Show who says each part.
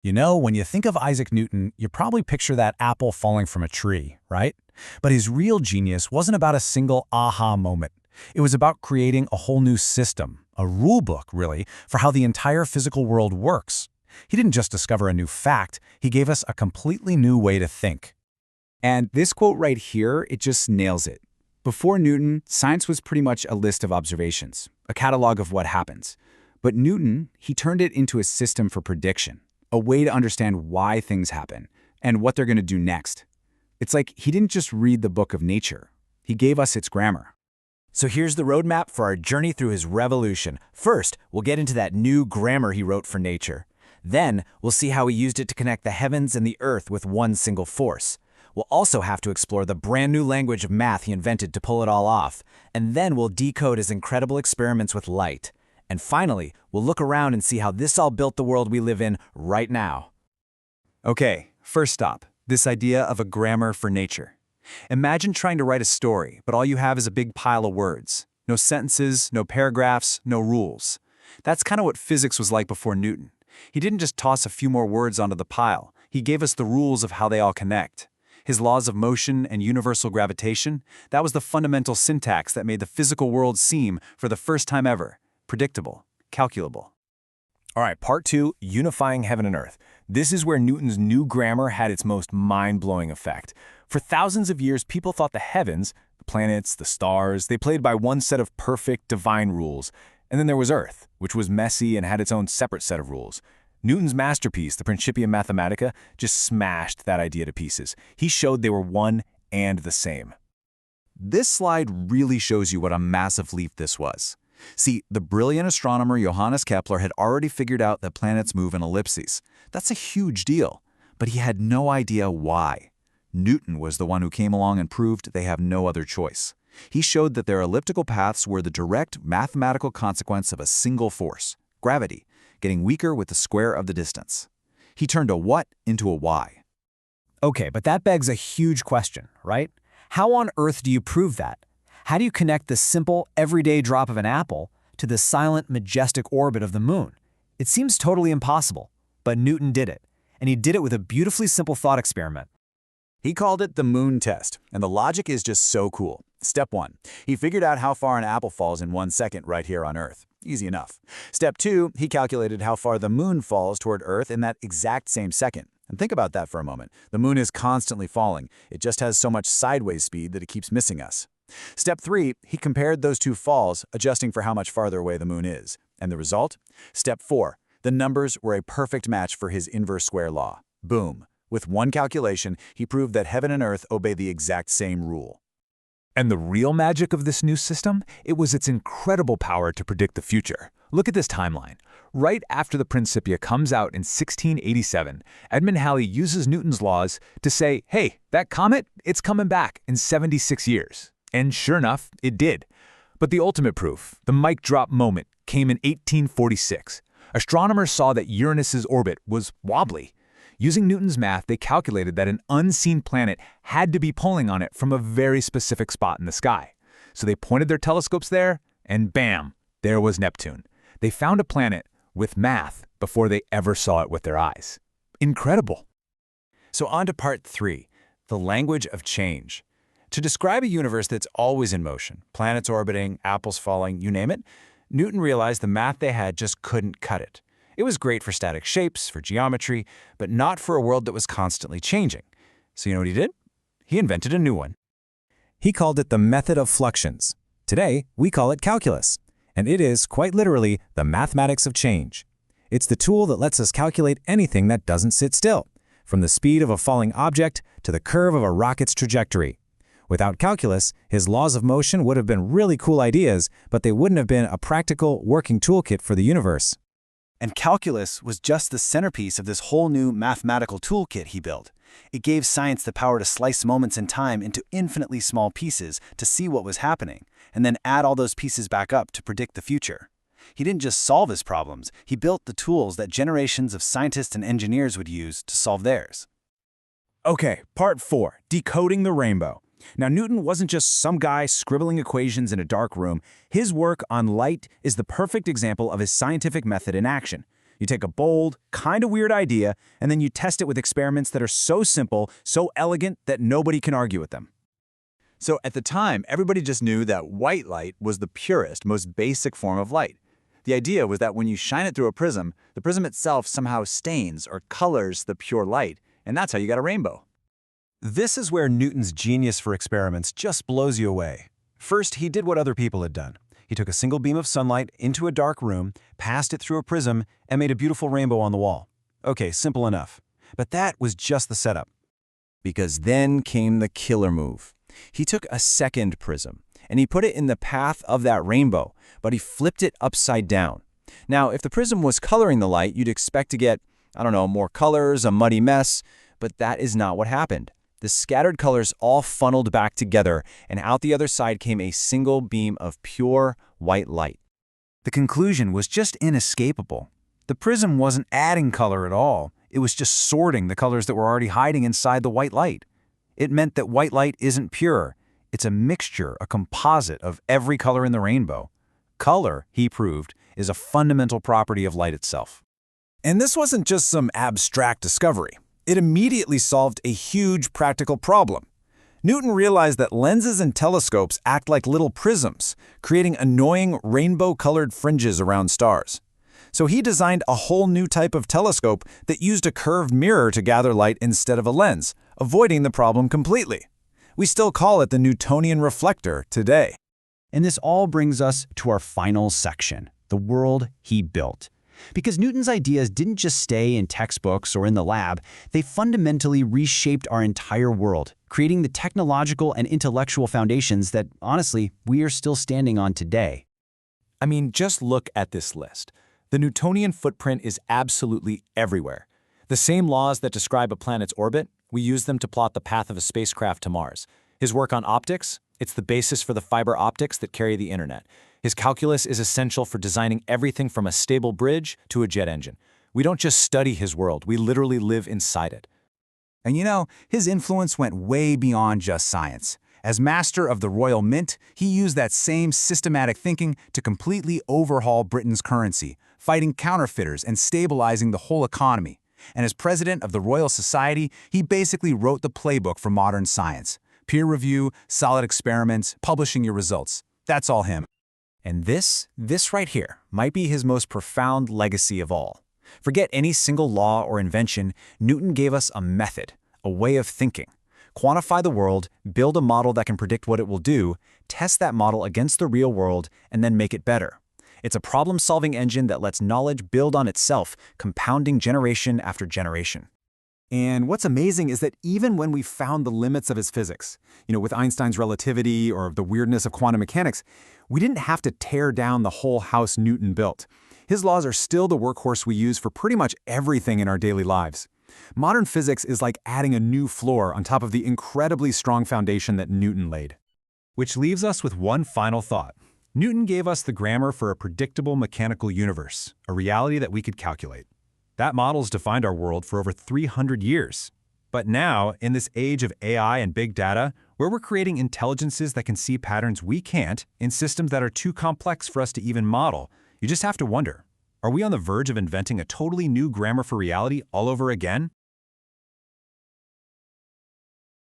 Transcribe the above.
Speaker 1: You know, when you think of Isaac Newton, you probably picture that apple falling from a tree, right? But his real genius wasn't about a single aha moment. It was about creating a whole new system, a rule book, really, for how the entire physical world works. He didn't just discover a new fact, he gave us a completely new way to think.
Speaker 2: And this quote right here, it just nails it. Before Newton, science was pretty much a list of observations, a catalog of what happens. But Newton, he turned it into a system for prediction, a way to understand why things happen and what they're going to do next. It's like he didn't just read the book of nature. He gave us its grammar.
Speaker 3: So here's the roadmap for our journey through his revolution. First, we'll get into that new grammar he wrote for nature. Then, we'll see how he used it to connect the heavens and the earth with one single force. We'll also have to explore the brand new language of math he invented to pull it all off. And then we'll decode his incredible experiments with light. And finally, we'll look around and see how this all built the world we live in right now.
Speaker 2: Okay, first stop, this idea of a grammar for nature. Imagine trying to write a story, but all you have is a big pile of words. No sentences, no paragraphs, no rules. That's kind of what physics was like before Newton. He didn't just toss a few more words onto the pile. He gave us the rules of how they all connect. His laws of motion and universal gravitation, that was the fundamental syntax that made the physical world seem, for the first time ever, predictable, calculable.
Speaker 3: All right, part 2, unifying heaven and earth. This is where Newton's new grammar had its most mind-blowing effect. For thousands of years, people thought the heavens, the planets, the stars, they played by one set of perfect, divine rules. And then there was Earth, which was messy and had its own separate set of rules. Newton's masterpiece, the Principia Mathematica, just smashed that idea to pieces. He showed they were one and the same.
Speaker 2: This slide really shows you what a massive leap this was. See, the brilliant astronomer Johannes Kepler had already figured out that planets move in ellipses. That's a huge deal. But he had no idea why. Newton was the one who came along and proved they have no other choice. He showed that their elliptical paths were the direct mathematical consequence of a single force, gravity, getting weaker with the square of the distance. He turned a what into a why.
Speaker 3: Okay, but that begs a huge question, right? How on earth do you prove that? How do you connect the simple, everyday drop of an apple to the silent, majestic orbit of the moon? It seems totally impossible, but Newton did it, and he did it with a beautifully simple thought experiment.
Speaker 2: He called it the moon test, and the logic is just so cool. Step 1, he figured out how far an apple falls in 1 second right here on Earth. Easy enough. Step 2, he calculated how far the moon falls toward Earth in that exact same second. And think about that for a moment. The moon is constantly falling. It just has so much sideways speed that it keeps missing us. Step 3, he compared those two falls, adjusting for how much farther away the moon is. And the result? Step 4, the numbers were a perfect match for his inverse square law. Boom. With one calculation, he proved that heaven and earth obey the exact same rule.
Speaker 3: And the real magic of this new system? It was its incredible power to predict the future. Look at this timeline. Right after the Principia comes out in 1687, Edmund Halley uses Newton's laws to say, hey, that comet, it's coming back in 76 years. And sure enough, it did. But the ultimate proof, the mic drop moment, came in 1846. Astronomers saw that Uranus's orbit was wobbly. Using Newton's math, they calculated that an unseen planet had to be pulling on it from a very specific spot in the sky. So they pointed their telescopes there, and bam, there was Neptune. They found a planet with math before they ever saw it with their eyes. Incredible.
Speaker 2: So on to part 3, the language of change. To describe a universe that's always in motion, planets orbiting, apples falling, you name it, Newton realized the math they had just couldn't cut it. It was great for static shapes, for geometry, but not for a world that was constantly changing. So you know what he did? He invented a new one.
Speaker 1: He called it the method of fluxions. Today, we call it calculus. And it is, quite literally, the mathematics of change. It's the tool that lets us calculate anything that doesn't sit still, from the speed of a falling object to the curve of a rocket's trajectory. Without calculus, his laws of motion would have been really cool ideas, but they wouldn't have been a practical, working toolkit for the universe.
Speaker 2: And calculus was just the centerpiece of this whole new mathematical toolkit he built. It gave science the power to slice moments in time into infinitely small pieces to see what was happening, and then add all those pieces back up to predict the future. He didn't just solve his problems, he built the tools that generations of scientists and engineers would use to solve theirs. Okay, part 4, decoding the rainbow. Now, Newton wasn't just some guy scribbling equations in a dark room. His work on light is the perfect example of his scientific method in action. You take a bold, kind of weird idea, and then you test it with experiments that are so simple, so elegant that nobody can argue with them. So at the time, everybody just knew that white light was the purest, most basic form of light. The idea was that when you shine it through a prism, the prism itself somehow stains or colors the pure light, and that's how you got a rainbow.
Speaker 1: This is where Newton's genius for experiments just blows you away. First, he did what other people had done. He took a single beam of sunlight into a dark room, passed it through a prism, and made a beautiful rainbow on the wall. Okay, simple enough. But that was just the setup. Because then came the killer move. He took a second prism, and he put it in the path of that rainbow, but he flipped it upside down. Now, if the prism was coloring the light, you'd expect to get, more colors, a muddy mess, but that is not what happened. The scattered colors all funneled back together, and out the other side came a single beam of pure white light. The conclusion was just inescapable. The prism wasn't adding color at all. It was just sorting the colors that were already hiding inside the white light. It meant that white light isn't pure. It's a mixture, a composite of every color in the rainbow. Color, he proved, is a fundamental property of light itself. And this wasn't just some abstract discovery. It immediately solved a huge practical problem. Newton realized that lenses and telescopes act like little prisms, creating annoying rainbow-colored fringes around stars. So he designed a whole new type of telescope that used a curved mirror to gather light instead of a lens, avoiding the problem completely. We still call it the Newtonian reflector today.
Speaker 4: And this all brings us to our final section, the world he built. Because Newton's ideas didn't just stay in textbooks or in the lab, they fundamentally reshaped our entire world, creating the technological and intellectual foundations that, honestly, we are still standing on today.
Speaker 2: I mean, just look at this list. The Newtonian footprint is absolutely everywhere. The same laws that describe a planet's orbit, we use them to plot the path of a spacecraft to Mars. His work on optics, it's the basis for the fiber optics that carry the internet. His calculus is essential for designing everything from a stable bridge to a jet engine. We don't just study his world, we literally live inside it. And his influence went way beyond just science. As master of the Royal Mint, he used that same systematic thinking to completely overhaul Britain's currency, fighting counterfeiters and stabilizing the whole economy. And as president of the Royal Society, he basically wrote the playbook for modern science. Peer review, solid experiments, publishing your results. That's all him. And this right here might be his most profound legacy of all. Forget any single law or invention, Newton gave us a method, a way of thinking. Quantify the world, build a model that can predict what it will do, test that model against the real world, and then make it better. It's a problem-solving engine that lets knowledge build on itself, compounding generation after generation. And what's amazing is that even when we found the limits of his physics, with Einstein's relativity or the weirdness of quantum mechanics, we didn't have to tear down the whole house Newton built. His laws are still the workhorse we use for pretty much everything in our daily lives. Modern physics is like adding a new floor on top of the incredibly strong foundation that Newton laid. Which leaves us with one final thought. Newton gave us the grammar for a predictable mechanical universe, a reality that we could calculate. That model's defined our world for over 300 years. But now, in this age of AI and big data, where we're creating intelligences that can see patterns we can't in systems that are too complex for us to even model, you just have to wonder, are we on the verge of inventing a totally new grammar for reality all over again?